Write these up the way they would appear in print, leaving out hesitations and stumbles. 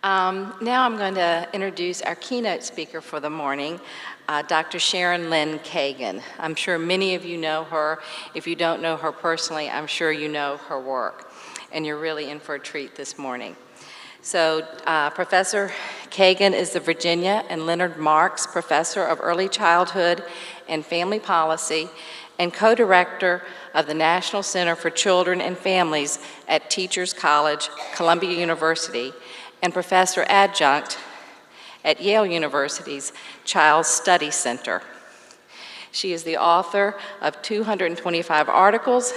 Now I'm going to introduce our keynote speaker for the morning, Dr. Sharon Lynn Kagan. I'm sure many of you know her. If you don't know her personally, I'm sure you know her work, and you're really in for a treat this morning. So Professor Kagan is the Virginia and Leonard Marks Professor of Early Childhood and Family Policy and co-director of the National Center for Children and Families at Teachers College, Columbia University, and professor adjunct at Yale University's Child Study Center. She is the author of 225 articles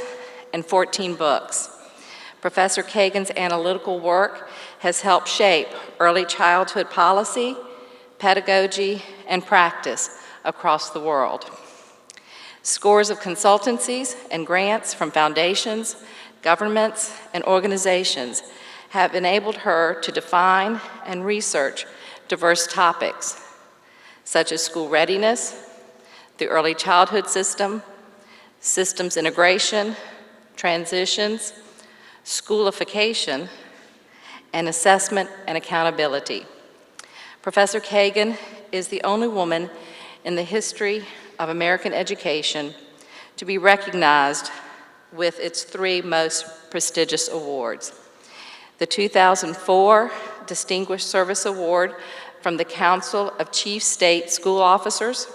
and 14 books. Professor Kagan's analytical work has helped shape early childhood policy, pedagogy, and practice across the world. Scores of consultancies and grants from foundations, governments, and organizations have enabled her to define and research diverse topics, such as school readiness, the early childhood system, systems integration, transitions, schoolification, and assessment and accountability. Professor Kagan is the only woman in the history of American education to be recognized with its three most prestigious awards: the 2004 Distinguished Service Award from the Council of Chief State School Officers,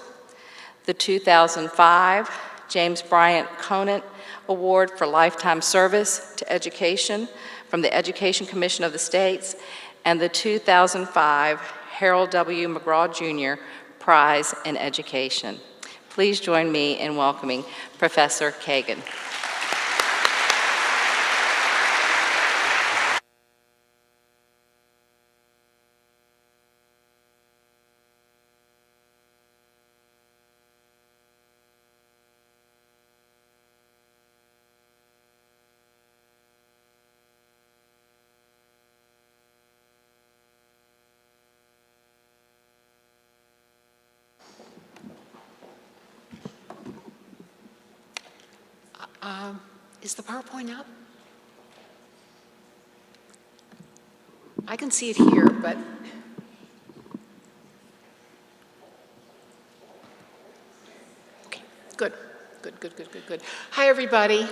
the 2005 James Bryant Conant Award for Lifetime Service to Education from the Education Commission of the States, and the 2005 Harold W. McGraw Jr. Prize in Education. Please join me in welcoming Professor Kagan. Is the PowerPoint up? I can see it here, but okay, good. Hi, everybody.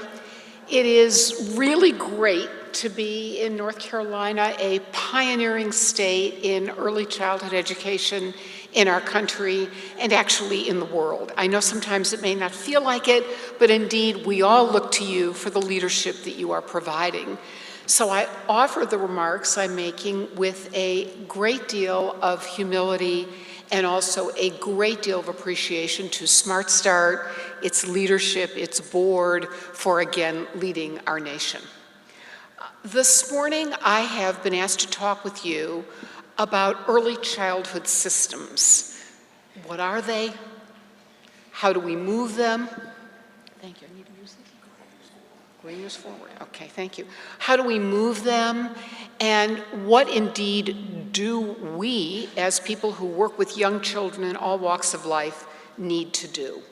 It is really great to be in North Carolina, a pioneering state in early childhood education in our country and actually in the world. I know sometimes it may not feel like it, but indeed we all look to you for the leadership that you are providing. So I offer the remarks I'm making with a great deal of humility and also a great deal of appreciation to Smart Start, its leadership, its board, for again leading our nation. This morning I have been asked to talk with you about early childhood systems. What are they? How do we move them? Thank you. I need to use this. Green is forward. Okay, thank you. How do we move them? And what indeed do we, as people who work with young children in all walks of life, need to do?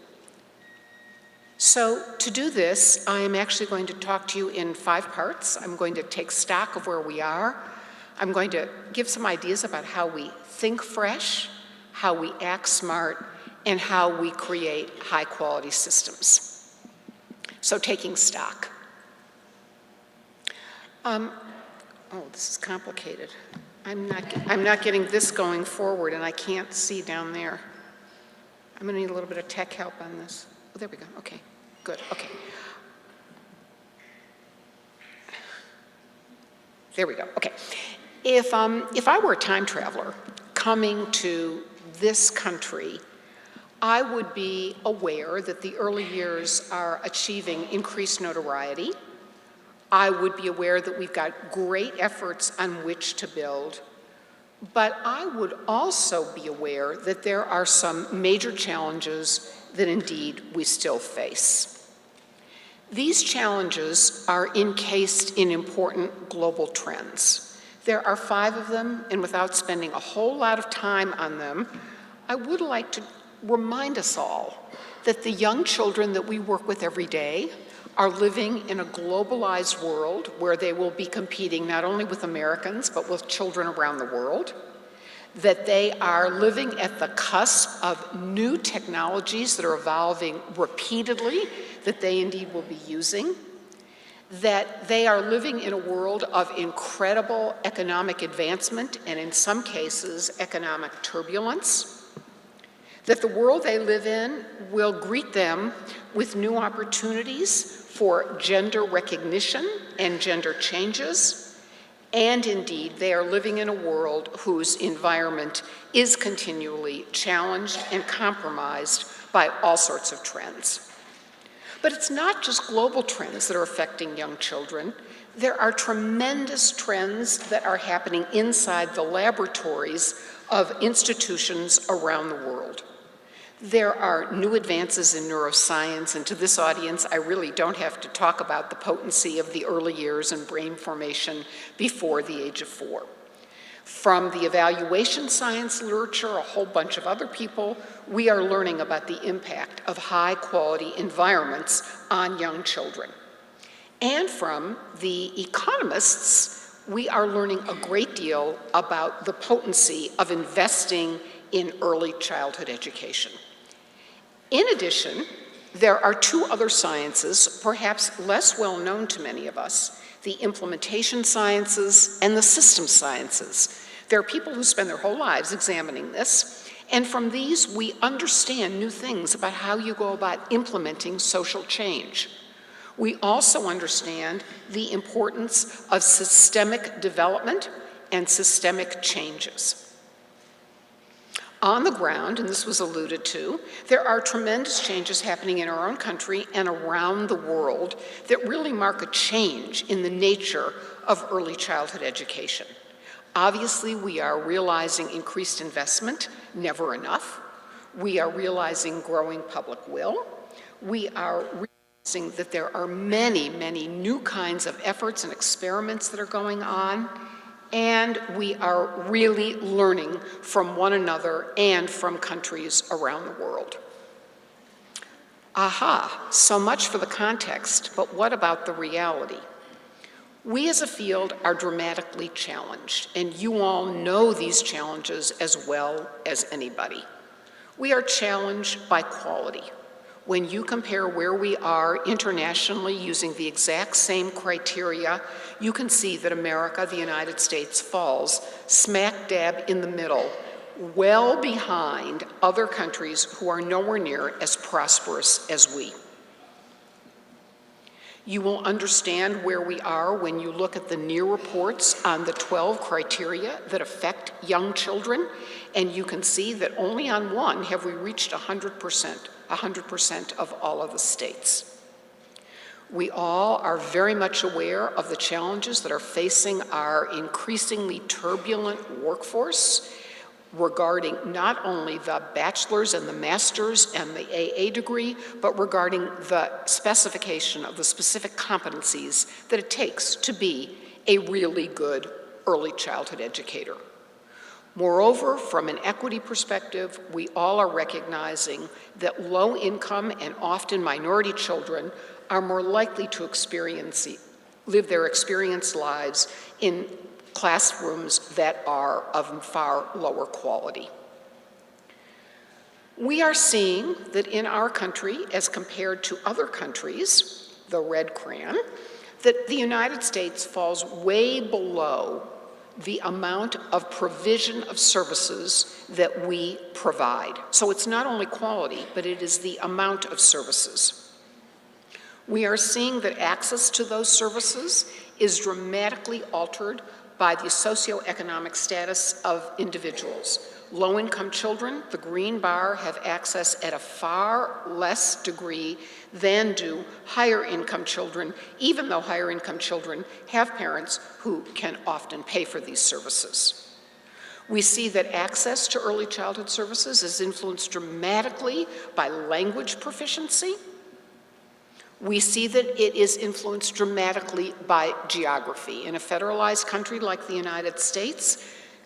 So to do this, I am actually going to talk to you in 5 parts. I'm going to take stock of where we are. I'm going to give some ideas about how we think fresh, how we act smart, and how we create high-quality systems. So taking stock. Oh, this is complicated. I'm not getting this going forward, and I can't see down there. I'm going to need a little bit of tech help on this. Oh, there we go. Okay, good. Okay. There we go. Okay. If I were a time traveler coming to this country, I would be aware that the early years are achieving increased notoriety. I would be aware that we've got great efforts on which to build, but I would also be aware that there are some major challenges that indeed we still face. These challenges are encased in important global trends. There are 5 of them, and without spending a whole lot of time on them, I would like to remind us all that the young children that we work with every day are living in a globalized world where they will be competing not only with Americans, but with children around the world, that they are living at the cusp of new technologies that are evolving repeatedly, that they indeed will be using, that they are living in a world of incredible economic advancement and in some cases economic turbulence, that the world they live in will greet them with new opportunities for gender recognition and gender changes, and indeed they are living in a world whose environment is continually challenged and compromised by all sorts of trends. But it's not just global trends that are affecting young children. There are tremendous trends that are happening inside the laboratories of institutions around the world. There are new advances in neuroscience, and to this audience, I really don't have to talk about the potency of the early years and brain formation before the age of 4. From the evaluation science literature, a whole bunch of other people, we are learning about the impact of high-quality environments on young children. And from the economists, we are learning a great deal about the potency of investing in early childhood education. In addition, there are 2 other sciences, perhaps less well known to many of us, the implementation sciences and the system sciences. There are people who spend their whole lives examining this, and from these we understand new things about how you go about implementing social change. We also understand the importance of systemic development and systemic changes. On the ground, and this was alluded to, there are tremendous changes happening in our own country and around the world that really mark a change in the nature of early childhood education. Obviously, we are realizing increased investment, never enough. We are realizing growing public will. We are realizing that there are many, many new kinds of efforts and experiments that are going on. And we are really learning from one another and from countries around the world. Aha, so much for the context, but what about the reality? We as a field are dramatically challenged, and you all know these challenges as well as anybody. We are challenged by quality. When you compare where we are internationally using the exact same criteria, you can see that America, the United States, falls smack dab in the middle, well behind other countries who are nowhere near as prosperous as we. You will understand where we are when you look at the NEAR reports on the 12 criteria that affect young children, and you can see that only on one have we reached 100% of all of the states. We all are very much aware of the challenges that are facing our increasingly turbulent workforce regarding not only the bachelor's and the master's and the AA degree, but regarding the specification of the specific competencies that it takes to be a really good early childhood educator. Moreover, from an equity perspective, we all are recognizing that low-income and often minority children are more likely to live their experienced lives in classrooms that are of far lower quality. We are seeing that in our country, as compared to other countries, the red crayon, that the United States falls way below the amount of provision of services that we provide. So it's not only quality, but it is the amount of services. We are seeing that access to those services is dramatically altered by the socioeconomic status of individuals. Low-income children, the green bar, have access at a far less degree than do higher-income children, even though higher-income children have parents who can often pay for these services. We see that access to early childhood services is influenced dramatically by language proficiency. We see that it is influenced dramatically by geography. In a federalized country like the United States,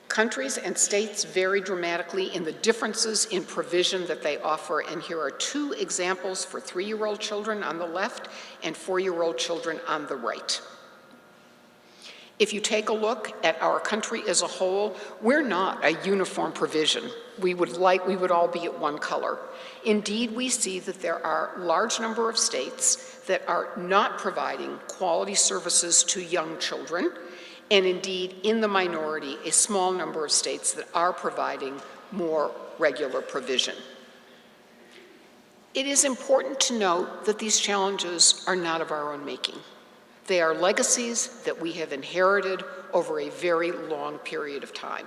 Countries and states vary dramatically in the differences in provision that they offer, and here are two examples for 3-year-old children on the left and 4-year-old children on the right. If you take a look at our country as a whole, we're not a uniform provision. We would all be at one color. Indeed, we see that there are a large number of states that are not providing quality services to young children, and indeed, in the minority, a small number of states that are providing more regular provision. It is important to note that these challenges are not of our own making. They are legacies that we have inherited over a very long period of time.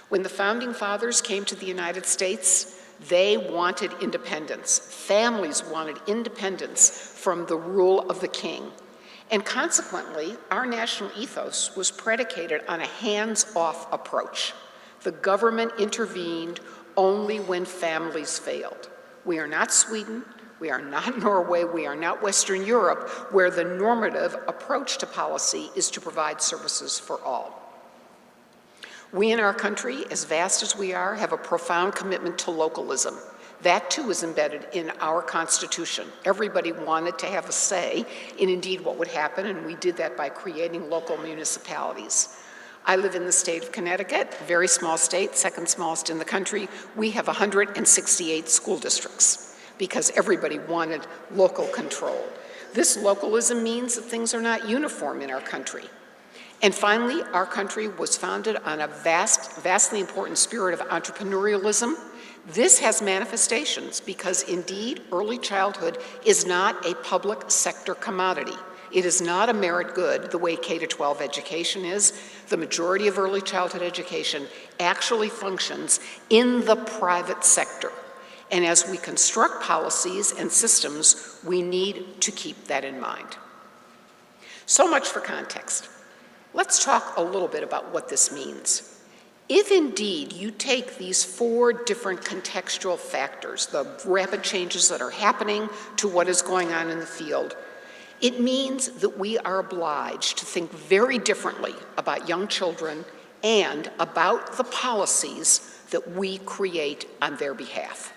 When the Founding Fathers came to the United States, they wanted independence. Families wanted independence from the rule of the king. And consequently, our national ethos was predicated on a hands-off approach. The government intervened only when families failed. We are not Sweden. We are not Norway, we are not Western Europe, where the normative approach to policy is to provide services for all. We in our country, as vast as we are, have a profound commitment to localism. That too is embedded in our Constitution. Everybody wanted to have a say in indeed what would happen, and we did that by creating local municipalities. I live in the state of Connecticut, a very small state, second smallest in the country. We have 168 school districts, because everybody wanted local control. This localism means that things are not uniform in our country. And finally, our country was founded on a vastly important spirit of entrepreneurialism. This has manifestations because indeed, early childhood is not a public sector commodity. It is not a merit good the way K-12 education is. The majority of early childhood education actually functions in the private sector. And as we construct policies and systems, we need to keep that in mind. So much for context. Let's talk a little bit about what this means. If indeed you take these 4 different contextual factors, the rapid changes that are happening to what is going on in the field, it means that we are obliged to think very differently about young children and about the policies that we create on their behalf.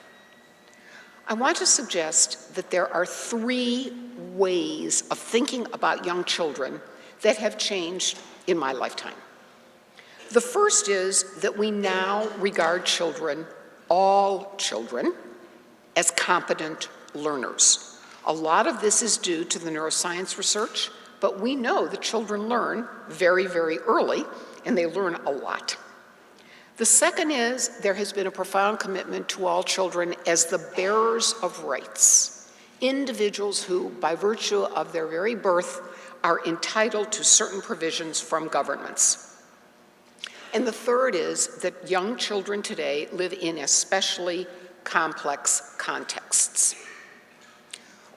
I want to suggest that there are 3 ways of thinking about young children that have changed in my lifetime. The first is that we now regard children, all children, as competent learners. A lot of this is due to the neuroscience research, but we know that children learn very, very early, and they learn a lot. The second is there has been a profound commitment to all children as the bearers of rights, individuals who, by virtue of their very birth, are entitled to certain provisions from governments. And the third is that young children today live in especially complex contexts.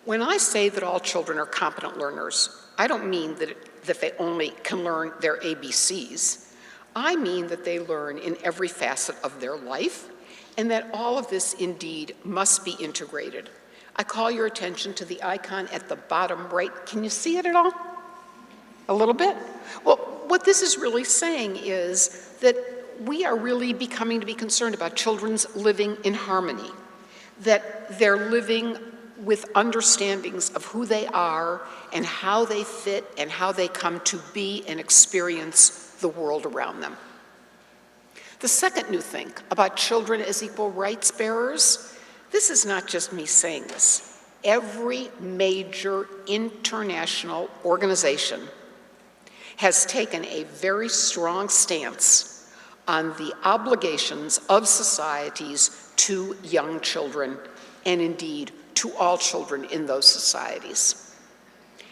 When I say that all children are competent learners, I don't mean that they only can learn their ABCs. I mean that they learn in every facet of their life, and that all of this indeed must be integrated. I call your attention to the icon at the bottom right. Can you see it at all? A little bit? Well, what this is really saying is that we are really becoming to be concerned about children's living in harmony, that they're living with understandings of who they are and how they fit and how they come to be and experience the world around them. The second new thing about children as equal rights bearers, this is not just me saying this. Every major international organization has taken a very strong stance on the obligations of societies to young children and indeed to all children in those societies.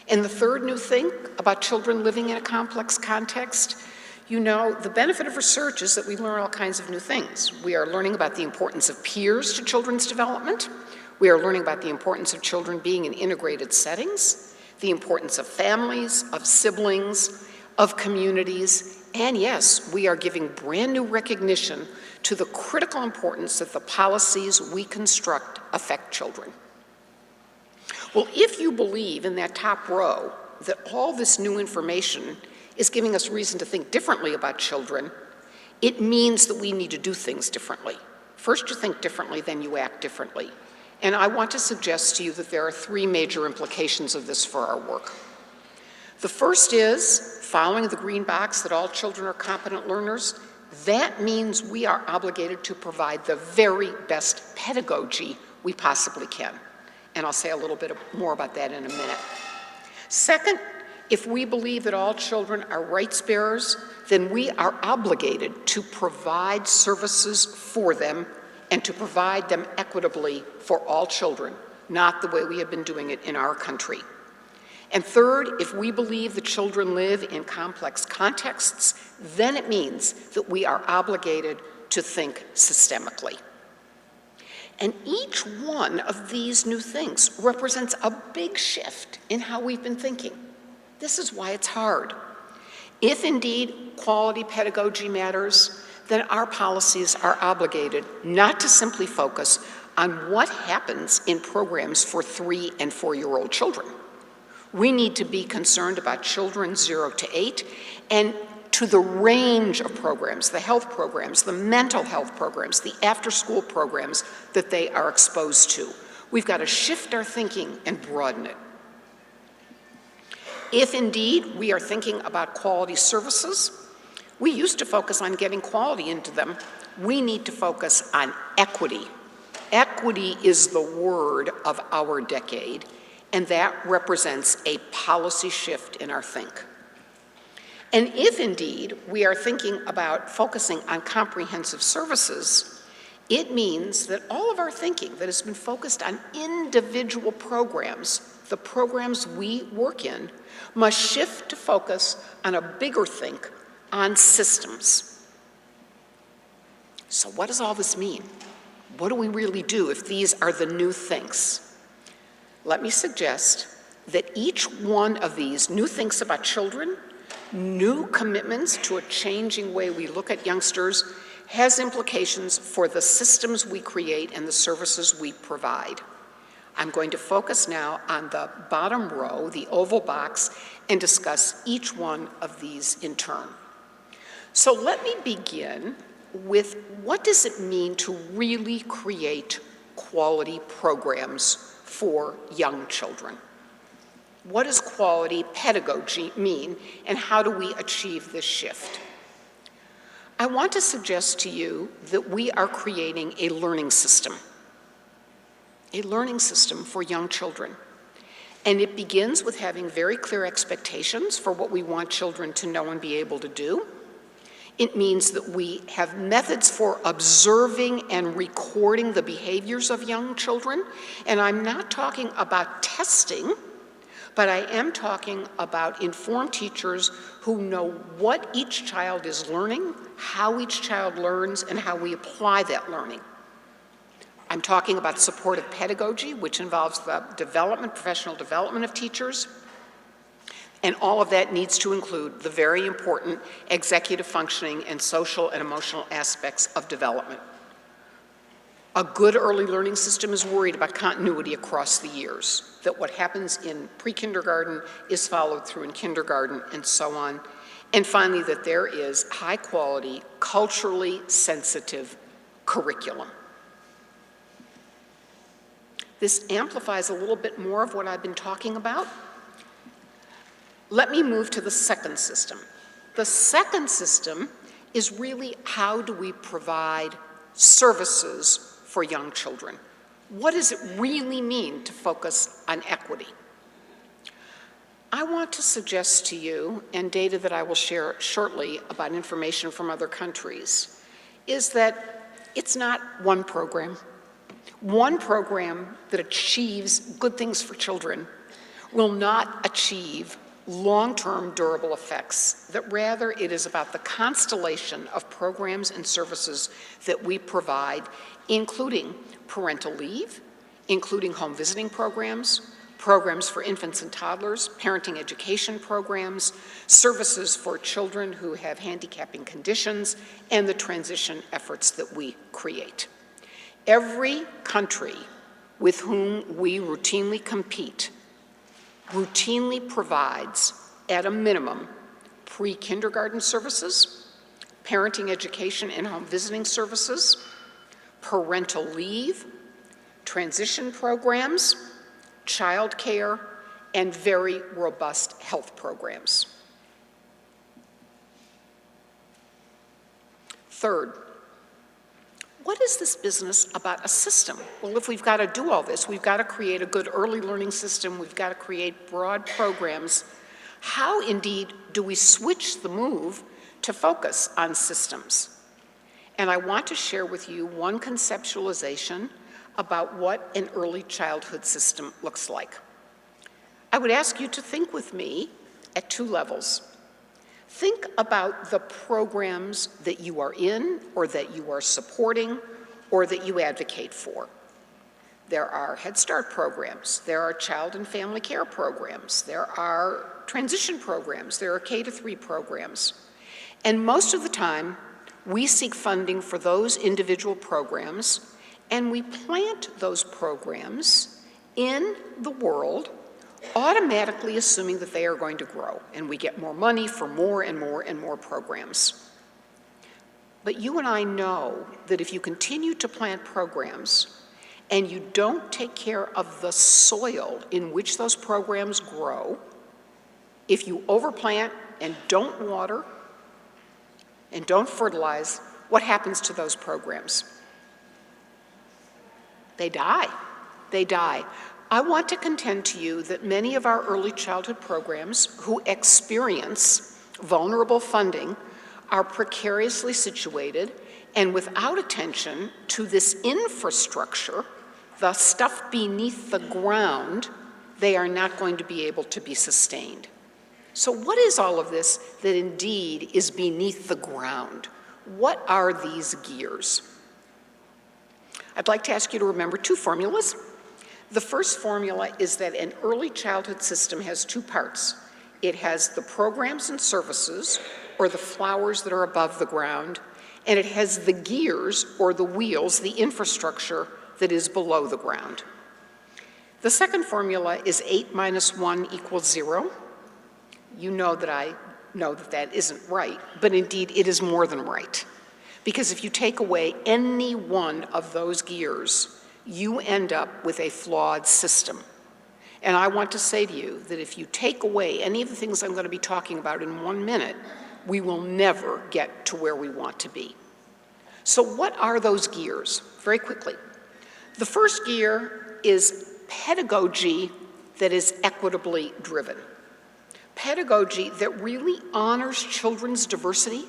And the third new thing about children living in a complex context, you know, the benefit of research is that we learn all kinds of new things. We are learning about the importance of peers to children's development. We are learning about the importance of children being in integrated settings, the importance of families, of siblings, of communities, and yes, we are giving brand new recognition to the critical importance that the policies we construct affect children. Well, if you believe in that top row that all this new information is giving us reason to think differently about children, It means that we need to do things differently. First you think differently, then you act differently. And I want to suggest to you that there are three major implications of this for our work. The first is, following the green box that all children are competent learners, that means we are obligated to provide the very best pedagogy we possibly can. And I'll say a little bit more about that in a minute. Second, if we believe that all children are rights bearers, then we are obligated to provide services for them and to provide them equitably for all children, not the way we have been doing it in our country. And third, if we believe that children live in complex contexts, then it means that we are obligated to think systemically. And each one of these new things represents a big shift in how we've been thinking. This is why it's hard. If indeed quality pedagogy matters, then our policies are obligated not to simply focus on what happens in programs for 3- and 4-year-old children. We need to be concerned about children 0 to 8 and to the range of programs, the health programs, the mental health programs, the after-school programs that they are exposed to. We've got to shift our thinking and broaden it. If indeed we are thinking about quality services, we used to focus on getting quality into them. We need to focus on equity. Equity is the word of our decade, and that represents a policy shift in our think. And if indeed we are thinking about focusing on comprehensive services, it means that all of our thinking that has been focused on individual programs, the programs we work in, must shift to focus on a bigger think on systems. So what does all this mean? What do we really do if these are the new thinks? Let me suggest that each one of these new thinks about children, new commitments to a changing way we look at youngsters, has implications for the systems we create and the services we provide. I'm going to focus now on the bottom row, the oval box, and discuss each one of these in turn. So let me begin with what does it mean to really create quality programs for young children? What does quality pedagogy mean, and how do we achieve this shift? I want to suggest to you that we are creating a learning system for young children. And it begins with having very clear expectations for what we want children to know and be able to do. It means that we have methods for observing and recording the behaviors of young children. And I'm not talking about testing, but I am talking about informed teachers who know what each child is learning, how each child learns, and how we apply that learning. I'm talking about supportive pedagogy, which involves the professional development of teachers. And all of that needs to include the very important executive functioning and social and emotional aspects of development. A good early learning system is worried about continuity across the years, that what happens in pre-kindergarten is followed through in kindergarten and so on. And finally, that there is high quality, culturally sensitive curriculum. This amplifies a little bit more of what I've been talking about. Let me move to the second system. The second system is really how do we provide services for young children? What does it really mean to focus on equity? I want to suggest to you, and data that I will share shortly about information from other countries, is that it's not one program. One program that achieves good things for children will not achieve long-term durable effects, that rather it is about the constellation of programs and services that we provide, including parental leave, including home visiting programs, programs for infants and toddlers, parenting education programs, services for children who have handicapping conditions, and the transition efforts that we create. Every country with whom we routinely compete routinely provides, at a minimum, pre-kindergarten services, parenting education and home visiting services, parental leave, transition programs, child care, and very robust health programs. Third, what is this business about a system? Well, if we've got to do all this, we've got to create a good early learning system, we've got to create broad programs. How, indeed, do we switch the move to focus on systems? And I want to share with you one conceptualization about what an early childhood system looks like. I would ask you to think with me at two levels. Think about the programs that you are in, or that you are supporting, or that you advocate for. There are Head Start programs, there are child and family care programs, there are transition programs, there are K-3 programs. And most of the time, we seek funding for those individual programs, and we plant those programs in the world, automatically assuming that they are going to grow, and we get more money for more and more and more programs. But you and I know that if you continue to plant programs and you don't take care of the soil in which those programs grow, if you overplant and don't water and don't fertilize, what happens to those programs? They die. They die. I want to contend to you that many of our early childhood programs who experience vulnerable funding are precariously situated, and without attention to this infrastructure, the stuff beneath the ground, they are not going to be able to be sustained. So what is all of this that indeed is beneath the ground? What are these gears? I'd like to ask you to remember two formulas. The first formula is that an early childhood system has two parts. It has the programs and services, or the flowers that are above the ground, and it has the gears, or the wheels, the infrastructure that is below the ground. The second formula is 8 minus 1 equals 0. You know that I know that that isn't right, but indeed it is more than right. Because if you take away any one of those gears, you end up with a flawed system. And I want to say to you that if you take away any of the things I'm going to be talking about in 1 minute, we will never get to where we want to be. So what are those gears? Very quickly. The first gear is pedagogy that is equitably driven. Pedagogy that really honors children's diversity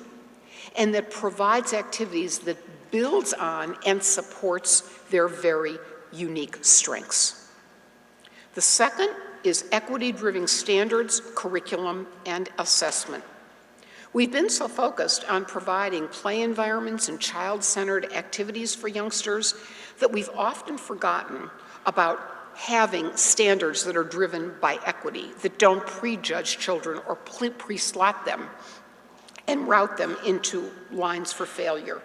and that provides activities that builds on and supports their very unique strengths. The second is equity-driven standards, curriculum, and assessment. We've been so focused on providing play environments and child-centered activities for youngsters that we've often forgotten about having standards that are driven by equity, that don't prejudge children or pre-slot them and route them into lines for failure.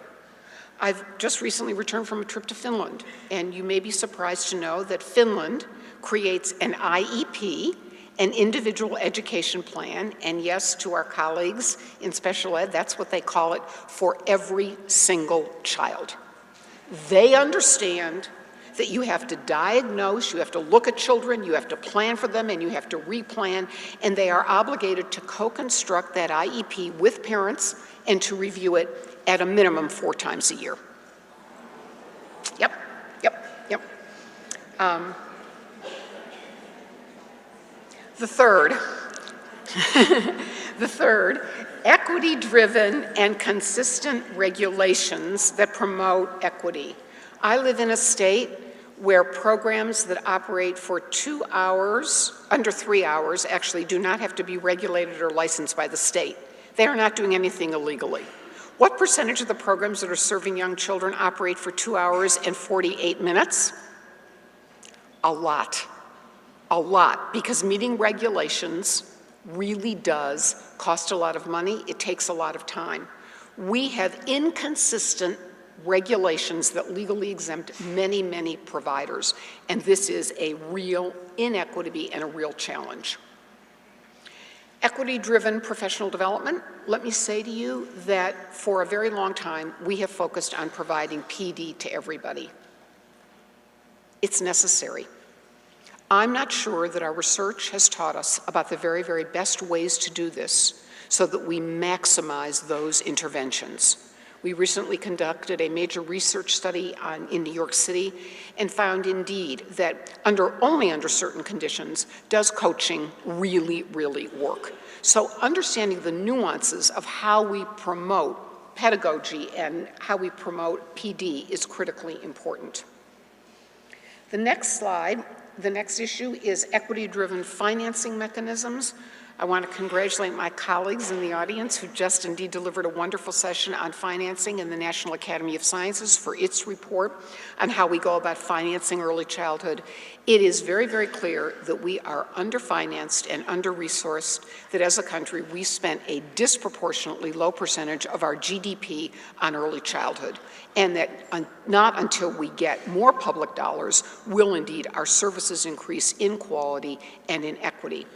I've just recently returned from a trip to Finland, and you may be surprised to know that Finland creates an IEP, an individual education plan, and yes, to our colleagues in special ed, that's what they call it, for every single child. They understand that you have to diagnose, you have to look at children, you have to plan for them, and you have to replan, and they are obligated to co-construct that IEP with parents and to review it at a minimum 4 times a year. Yep. The third, equity-driven and consistent regulations that promote equity. I live in a state where programs that operate for 2 hours, under 3 hours, actually do not have to be regulated or licensed by the state. They are not doing anything illegally. What percentage of the programs that are serving young children operate for 2 hours and 48 minutes? A lot, because meeting regulations really does cost a lot of money. It takes a lot of time. We have inconsistent regulations that legally exempt many, many providers, and this is a real inequity and a real challenge. Equity-driven professional development, let me say to you that for a very long time, we have focused on providing PD to everybody. It's necessary. I'm not sure that our research has taught us about the very, very best ways to do this so that we maximize those interventions. We recently conducted a major research study in New York City and found indeed that only under certain conditions does coaching really, really work. So understanding the nuances of how we promote pedagogy and how we promote PD is critically important. The next slide, the next issue is equity-driven financing mechanisms. I want to congratulate my colleagues in the audience who just indeed delivered a wonderful session on financing in the National Academy of Sciences for its report on how we go about financing early childhood. It is very, very clear that we are underfinanced and under-resourced, that as a country we spent a disproportionately low percentage of our GDP on early childhood, and that not until we get more public dollars will indeed our services increase in quality and in equity.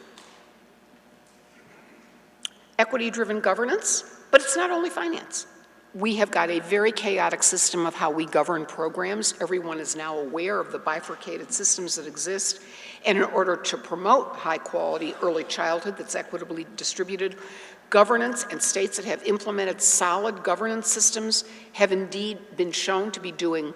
Equity-driven governance, but it's not only finance. We have got a very chaotic system of how we govern programs. Everyone is now aware of the bifurcated systems that exist. And in order to promote high-quality early childhood that's equitably distributed, governance and states that have implemented solid governance systems have indeed been shown to be doing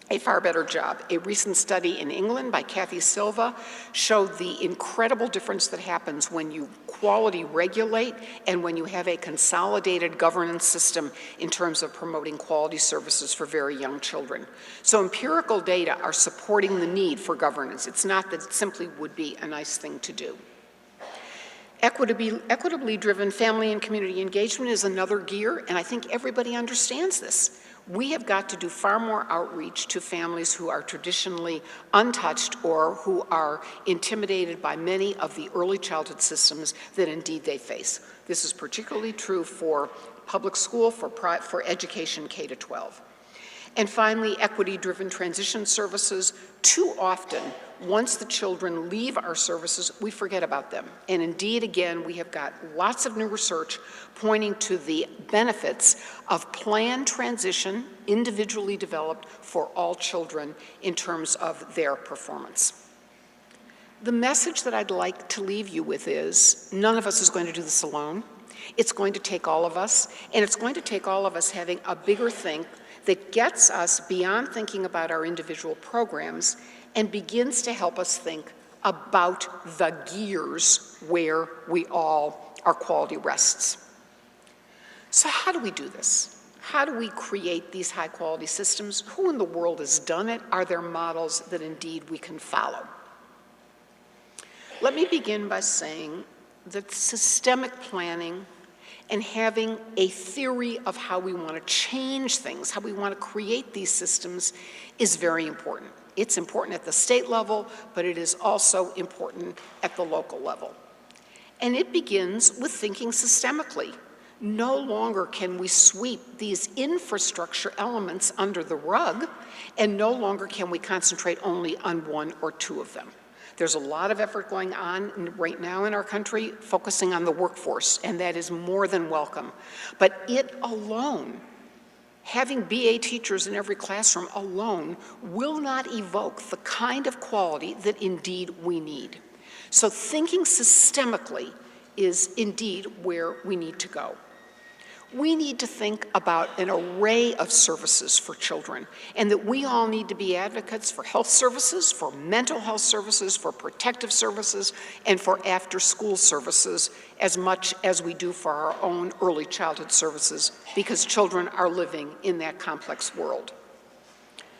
a far better job. A recent study in England by Kathy Silva showed the incredible difference that happens when you quality regulate and when you have a consolidated governance system in terms of promoting quality services for very young children. So empirical data are supporting the need for governance. It's not that it simply would be a nice thing to do. Equitably driven family and community engagement is another gear, and I think everybody understands this. We have got to do far more outreach to families who are traditionally untouched or who are intimidated by many of the early childhood systems that indeed they face. This is particularly true for public school, for education K-12. And finally, equity-driven transition services. Too often, once the children leave our services, we forget about them. And indeed, again, we have got lots of new research pointing to the benefits of planned transition, individually developed for all children in terms of their performance. The message that I'd like to leave you with is, none of us is going to do this alone. It's going to take all of us, and it's going to take all of us having a bigger think that gets us beyond thinking about our individual programs and begins to help us think about the gears where our quality rests. So how do we do this? How do we create these high quality systems? Who in the world has done it? Are there models that indeed we can follow? Let me begin by saying that systemic planning and having a theory of how we want to change things, how we want to create these systems, is very important. It's important at the state level, but it is also important at the local level. And it begins with thinking systemically. No longer can we sweep these infrastructure elements under the rug, and no longer can we concentrate only on one or two of them. There's a lot of effort going on right now in our country focusing on the workforce, and that is more than welcome. But it alone, having BA teachers in every classroom alone, will not evoke the kind of quality that indeed we need. So thinking systemically is indeed where we need to go. We need to think about an array of services for children, and that we all need to be advocates for health services, for mental health services, for protective services, and for after-school services as much as we do for our own early childhood services, because children are living in that complex world.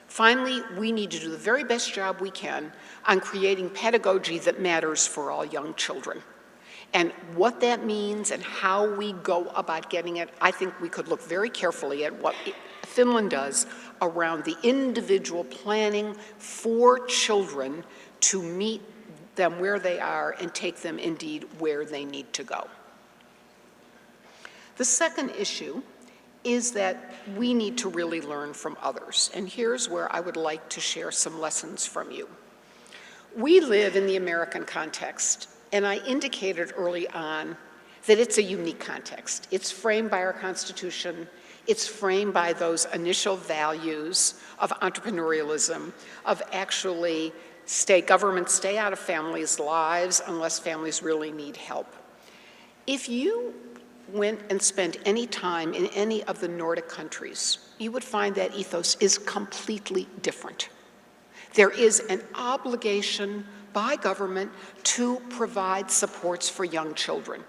Finally, we need to do the very best job we can on creating pedagogy that matters for all young children. And what that means and how we go about getting it, I think we could look very carefully at what Finland does around the individual planning for children to meet them where they are and take them indeed where they need to go. The second issue is that we need to really learn from others. And here's where I would like to share some lessons from you. We live in the American context. And I indicated early on that it's a unique context. It's framed by our Constitution. It's framed by those initial values of entrepreneurialism, of actually governments stay out of families' lives unless families really need help. If you went and spent any time in any of the Nordic countries, you would find that ethos is completely different. There is an obligation by government to provide supports for young children.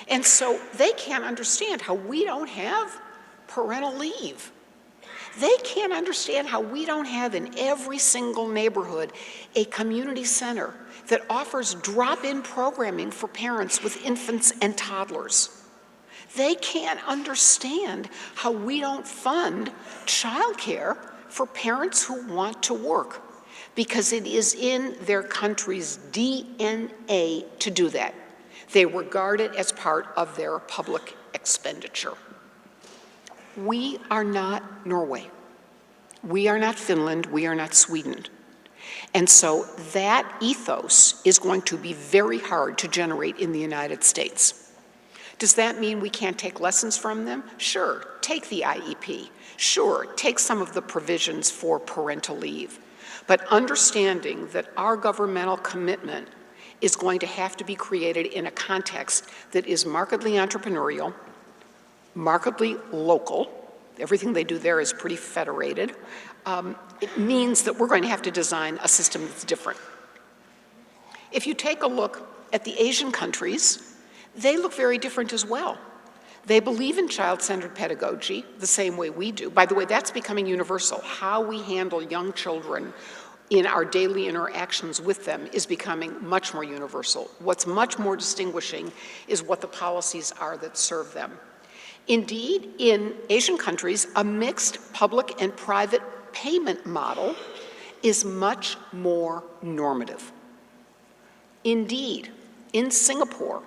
And so they can't understand how we don't have parental leave. They can't understand how we don't have in every single neighborhood a community center that offers drop-in programming for parents with infants and toddlers. They can't understand how we don't fund childcare for parents who want to work, because it is in their country's DNA to do that. They regard it as part of their public expenditure. We are not Norway. We are not Finland. We are not Sweden. And so that ethos is going to be very hard to generate in the United States. Does that mean we can't take lessons from them? Sure, take the IEP. Sure, take some of the provisions for parental leave. But understanding that our governmental commitment is going to have to be created in a context that is markedly entrepreneurial, markedly local. Everything they do there is pretty federated. It means that we're going to have to design a system that's different. If you take a look at the Asian countries, they look very different as well. They believe in child-centered pedagogy the same way we do. By the way, that's becoming universal. How we handle young children in our daily interactions with them is becoming much more universal. What's much more distinguishing is what the policies are that serve them. Indeed, in Asian countries, a mixed public and private payment model is much more normative. Indeed, in Singapore,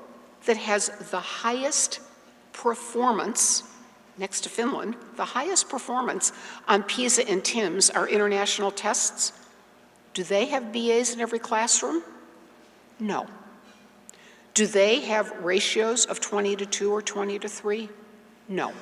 that has the highest performance, next to Finland, the highest performance on PISA and TIMSS, our international tests, do they have BAs in every classroom? No. Do they have ratios of 20:2 or 20:3? No.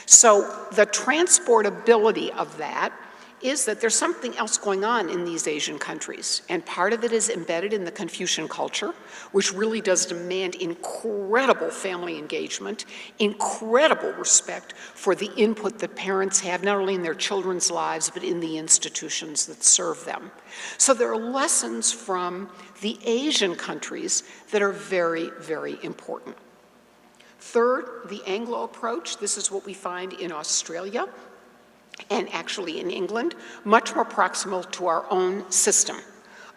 So the transportability of that is that there's something else going on in these Asian countries. And part of it is embedded in the Confucian culture, which really does demand incredible family engagement, incredible respect for the input that parents have, not only in their children's lives, but in the institutions that serve them. So there are lessons from the Asian countries that are very, very important. Third, the Anglo approach. This is what we find in Australia and actually in England, much more proximal to our own system.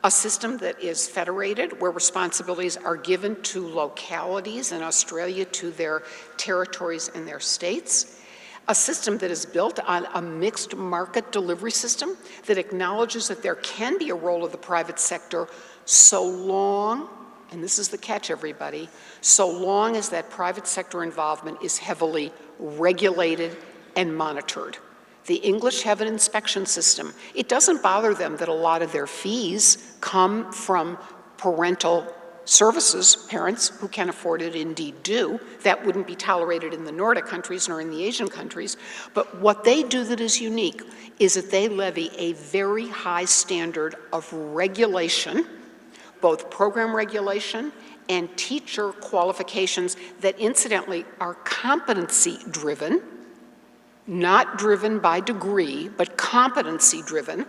A system that is federated, where responsibilities are given to localities, in Australia to their territories and their states. A system that is built on a mixed market delivery system that acknowledges that there can be a role of the private sector so long, and this is the catch, everybody, so long as that private sector involvement is heavily regulated and monitored. The English have an inspection system. It doesn't bother them that a lot of their fees come from parental services. Parents who can afford it indeed do. That wouldn't be tolerated in the Nordic countries nor in the Asian countries. But what they do that is unique is that they levy a very high standard of regulation, both program regulation and teacher qualifications that incidentally are competency-driven, not driven by degree, but competency-driven.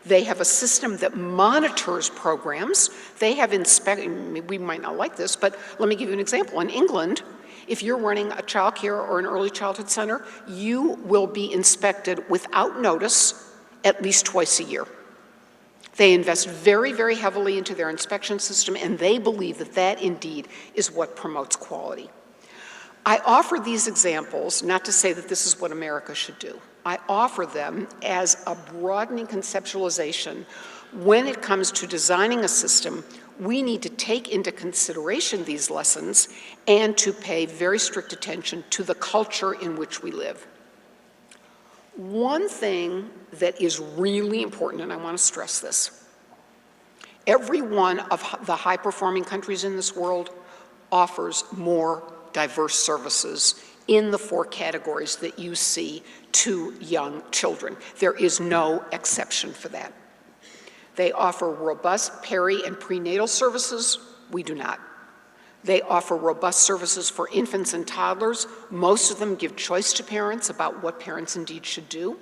They have a system that monitors programs. They have we might not like this, but let me give you an example. In England, if you're running a child care or an early childhood center, you will be inspected without notice at least twice a year. They invest very, very heavily into their inspection system, and they believe that that indeed is what promotes quality. I offer these examples not to say that this is what America should do. I offer them as a broadening conceptualization. When it comes to designing a system, we need to take into consideration these lessons and to pay very strict attention to the culture in which we live. One thing that is really important, and I want to stress this, Every one of the high-performing countries in this world offers more diverse services in the 4 categories that you see to young children. There is no exception for that. They offer robust peri- and prenatal services. We do not. They offer robust services for infants and toddlers. Most of them give choice to parents about what parents indeed should do.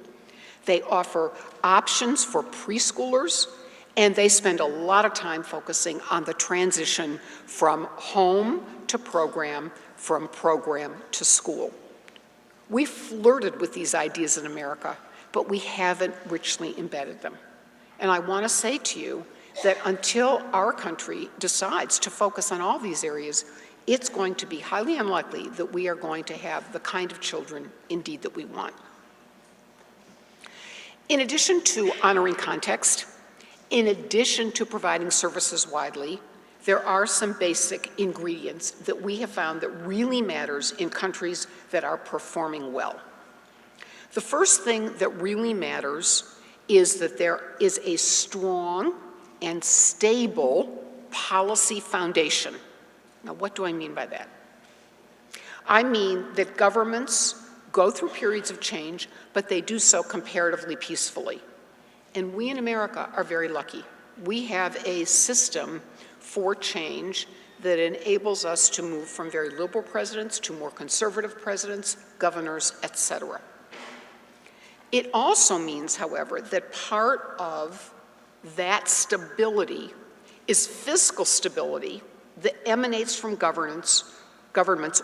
They offer options for preschoolers, and they spend a lot of time focusing on the transition from home to program, from program to school. We flirted with these ideas in America, but we haven't richly embedded them. And I want to say to you that until our country decides to focus on all these areas, it's going to be highly unlikely that we are going to have the kind of children indeed that we want. In addition to honoring context, in addition to providing services widely, there are some basic ingredients that we have found that really matters in countries that are performing well. The first thing that really matters is that there is a strong and stable policy foundation. Now, what do I mean by that? I mean that governments go through periods of change, but they do so comparatively peacefully. And we in America are very lucky. We have a system for change that enables us to move from very liberal presidents to more conservative presidents, governors, etc. It also means, however, that part of that stability is fiscal stability that emanates from governments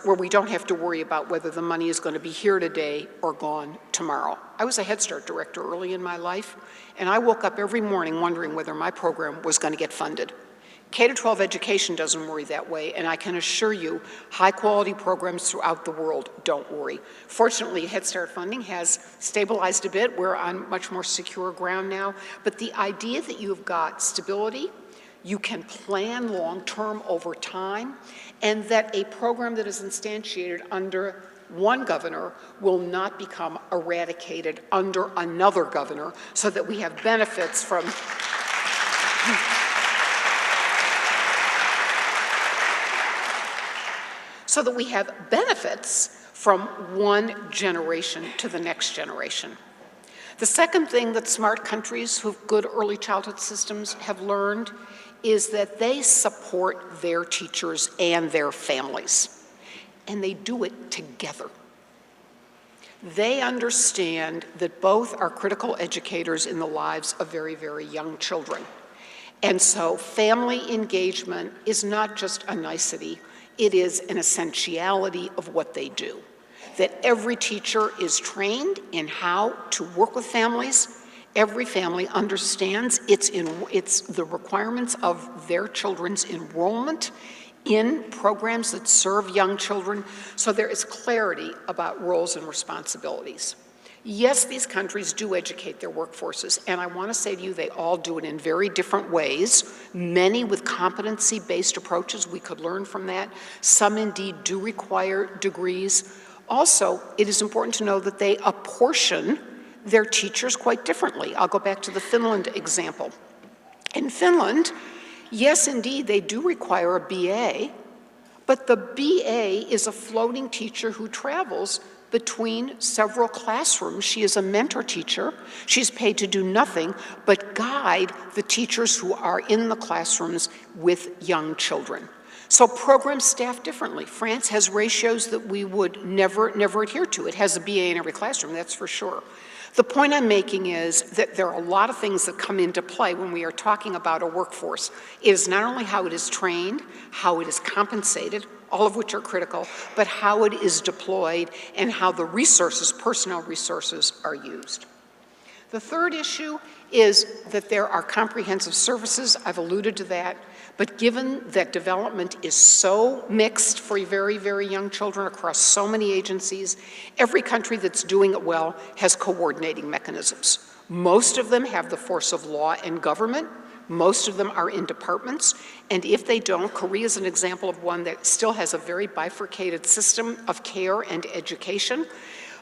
where we don't have to worry about whether the money is going to be here today or gone tomorrow. I was a Head Start director early in my life, and I woke up every morning wondering whether my program was going to get funded. K-12 education doesn't worry that way, and I can assure you high-quality programs throughout the world don't worry. Fortunately, Head Start funding has stabilized a bit. We're on much more secure ground now, but the idea that you've got stability, you can plan long-term over time, and that a program that is instantiated under one governor will not become eradicated under another governor, so that we have benefits from one generation to the next generation. The second thing that smart countries who have good early childhood systems have learned is that they support their teachers and their families, and they do it together. They understand that both are critical educators in the lives of very, very young children. And so family engagement is not just a nicety, it is an essentiality of what they do. That every teacher is trained in how to work with families. Every family understands it's the requirements of their children's enrollment in programs that serve young children, so there is clarity about roles and responsibilities. Yes, these countries do educate their workforces, and I want to say to you, they all do it in very different ways, many with competency-based approaches. We could learn from that. Some indeed do require degrees. Also, it is important to know that they apportion their teachers quite differently. I'll go back to the Finland example. In Finland, yes, indeed, they do require a BA, but the BA is a floating teacher who travels between several classrooms. She is a mentor teacher. She's paid to do nothing but guide the teachers who are in the classrooms with young children. So programs staff differently. France has ratios that we would never adhere to. It has a BA in every classroom, that's for sure. The point I'm making is that there are a lot of things that come into play when we are talking about a workforce. It is not only how it is trained, how it is compensated, all of which are critical, but how it is deployed and how the resources, personnel resources, are used. The third issue is that there are comprehensive services. I've alluded to that. But given that development is so mixed for very, very young children across so many agencies, every country that's doing it well has coordinating mechanisms. Most of them have the force of law and government. Most of them are in departments. And if they don't, Korea is an example of one that still has a very bifurcated system of care and education.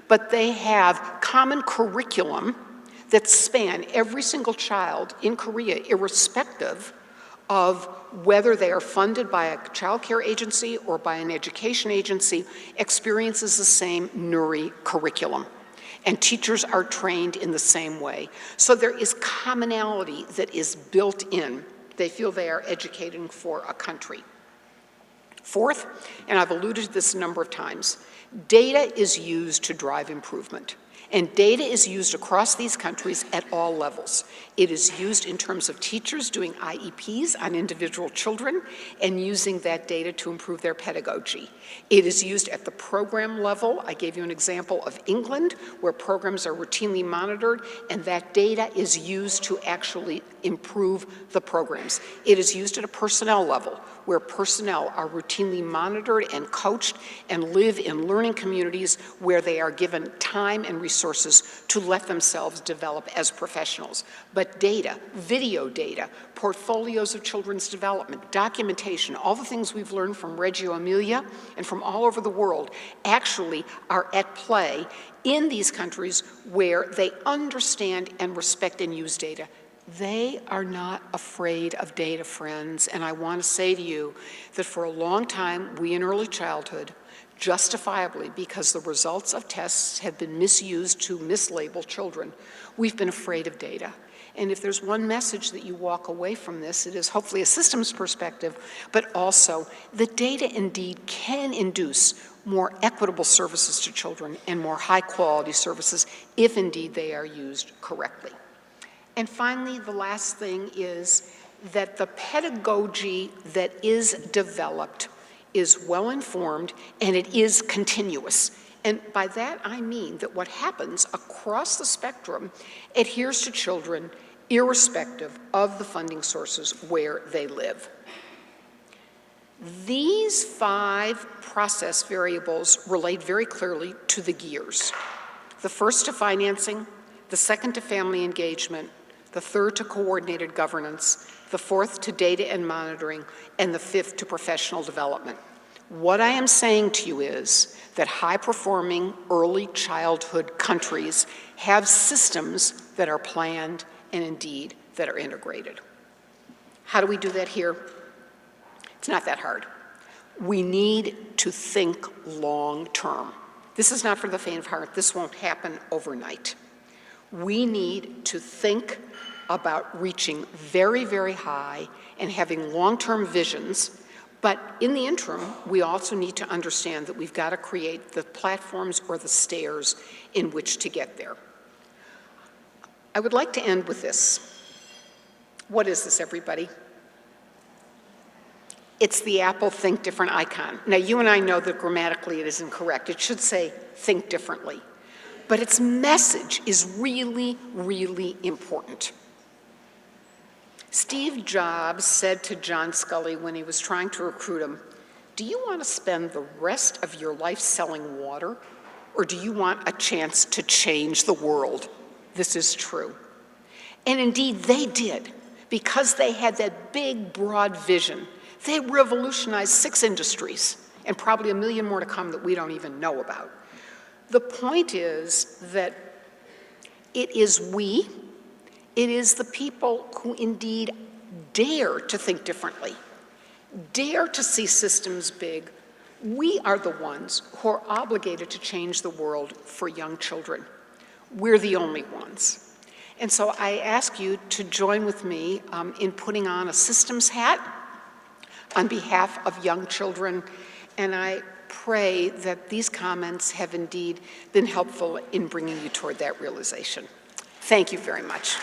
But they have common curriculum that span every single child in Korea, irrespective of whether they are funded by a child care agency or by an education agency experiences the same NURI curriculum. And teachers are trained in the same way. So there is commonality that is built in. They feel they are educating for a country. Fourth, and I've alluded to this a number of times, data is used to drive improvement. And data is used across these countries at all levels. It is used in terms of teachers doing IEPs on individual children and using that data to improve their pedagogy. It is used at the program level. I gave you an example of England, where programs are routinely monitored, and that data is used to actually improve the programs. It is used at a personnel level, where personnel are routinely monitored and coached and live in learning communities where they are given time and resources to let themselves develop as professionals. But data, video data, portfolios of children's development, documentation, all the things we've learned from Reggio Emilia and from all over the world actually are at play in these countries where they understand and respect and use data. They are not afraid of data, friends, and I want to say to you that for a long time, we in early childhood, justifiably, because the results of tests have been misused to mislabel children, we've been afraid of data. And if there's one message that you walk away from this, it is hopefully a systems perspective, but also the data indeed can induce more equitable services to children and more high quality services if indeed they are used correctly. And finally, the last thing is that the pedagogy that is developed is well-informed and it is continuous. And by that I mean that what happens across the spectrum adheres to children irrespective of the funding sources where they live. These 5 process variables relate very clearly to the gears. The first to financing, the second to family engagement, the third to coordinated governance, the fourth to data and monitoring, and the fifth to professional development. What I am saying to you is that high-performing early childhood countries have systems that are planned and indeed that are integrated. How do we do that here? It's not that hard. We need to think long-term. This is not for the faint of heart. This won't happen overnight. We need to think about reaching very, very high and having long-term visions. But in the interim, we also need to understand that we've got to create the platforms or the stairs in which to get there. I would like to end with this. What is this, everybody? It's the Apple Think Different icon. Now, you and I know that grammatically it is incorrect. It should say think differently. But its message is really, really important. Steve Jobs said to John Sculley when he was trying to recruit him, "Do you want to spend the rest of your life selling water, or do you want a chance to change the world?" This is true. And indeed, they did, because they had that big, broad vision. They revolutionized 6 industries, and probably 1 million more to come that we don't even know about. The point is that it is the people who indeed dare to think differently, dare to see systems big. We are the ones who are obligated to change the world for young children. We're the only ones. And so I ask you to join with me in putting on a systems hat on behalf of young children, and I pray that these comments have indeed been helpful in bringing you toward that realization. Thank you very much.